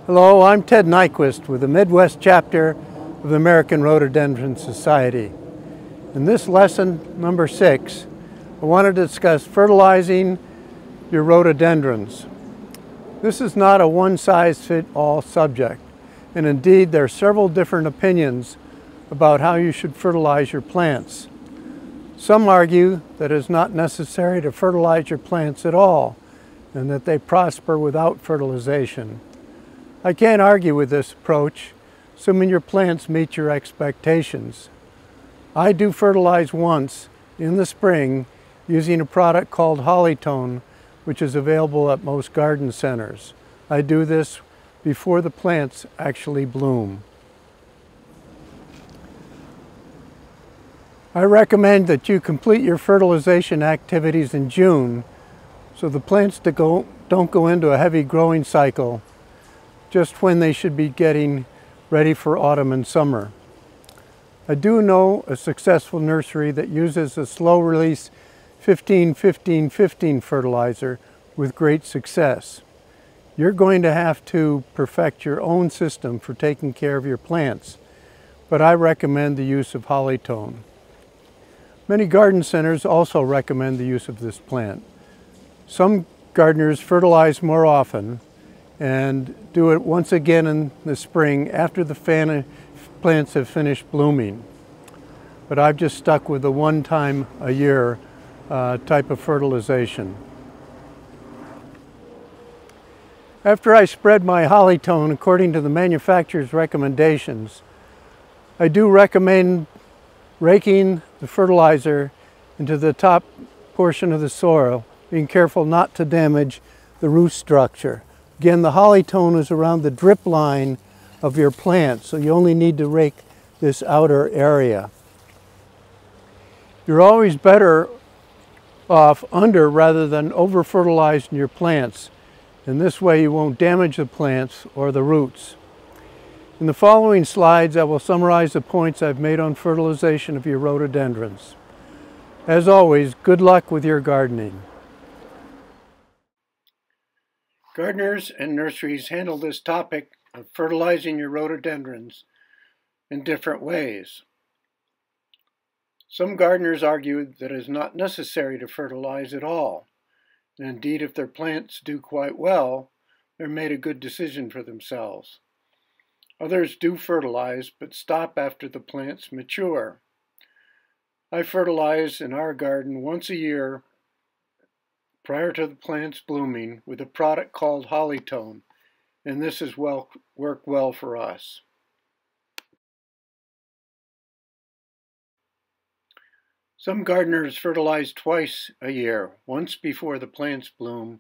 Hello, I'm Ted Nyquist with the Midwest chapter of the American Rhododendron Society. In this lesson, number 6, I want to discuss fertilizing your rhododendrons. This is not a one-size-fits-all subject, and indeed there are several different opinions about how you should fertilize your plants. Some argue that it is not necessary to fertilize your plants at all, and that they prosper without fertilization. I can't argue with this approach, assuming your plants meet your expectations. I do fertilize once in the spring using a product called Hollytone, which is available at most garden centers. I do this before the plants actually bloom. I recommend that you complete your fertilization activities in June so the plants don't go into a heavy growing cycle just when they should be getting ready for autumn and summer. I do know a successful nursery that uses a slow-release 15-15-15 fertilizer with great success. You're going to have to perfect your own system for taking care of your plants, but I recommend the use of Hollytone. Many garden centers also recommend the use of this plant. Some gardeners fertilize more often and do it once again in the spring after the plants have finished blooming. But I've just stuck with the one time a year type of fertilization. After I spread my Hollytone according to the manufacturer's recommendations, I do recommend raking the fertilizer into the top portion of the soil, being careful not to damage the root structure. Again, the Hollytone is around the drip line of your plant, so you only need to rake this outer area. You're always better off under rather than over fertilizing your plants. In this way you won't damage the plants or the roots. In the following slides I will summarize the points I've made on fertilization of your rhododendrons. As always, good luck with your gardening. Gardeners and nurseries handle this topic of fertilizing your rhododendrons in different ways. Some gardeners argue that it is not necessary to fertilize at all. And indeed, if their plants do quite well, they've made a good decision for themselves. Others do fertilize, but stop after the plants mature. I fertilize in our garden once a year prior to the plants blooming with a product called Hollytone, and this has worked well for us. Some gardeners fertilize twice a year, once before the plants bloom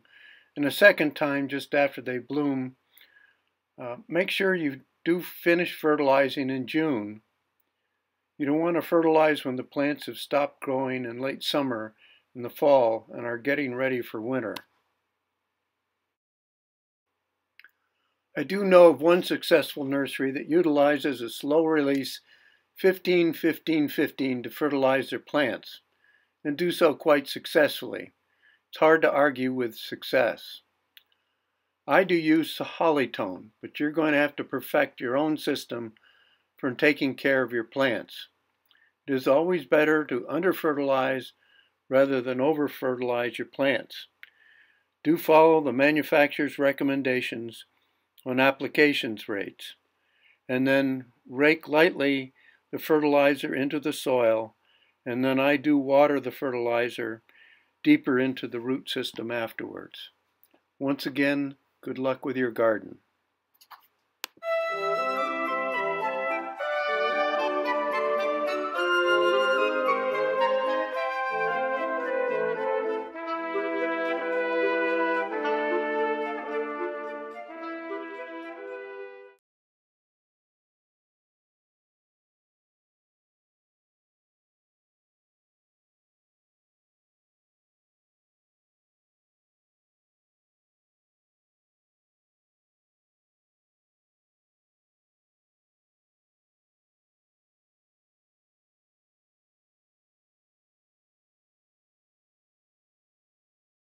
and a second time just after they bloom. Make sure you do finish fertilizing in June. You don't want to fertilize when the plants have stopped growing in late summer in the fall and are getting ready for winter. I do know of one successful nursery that utilizes a slow-release 15-15-15 to fertilize their plants, and do so quite successfully. It's hard to argue with success. I do use Hollytone, but you're going to have to perfect your own system for taking care of your plants. It is always better to under-fertilize rather than over-fertilize your plants. Do follow the manufacturer's recommendations on applications rates, and then rake lightly the fertilizer into the soil, and then I do water the fertilizer deeper into the root system afterwards. Once again, good luck with your garden.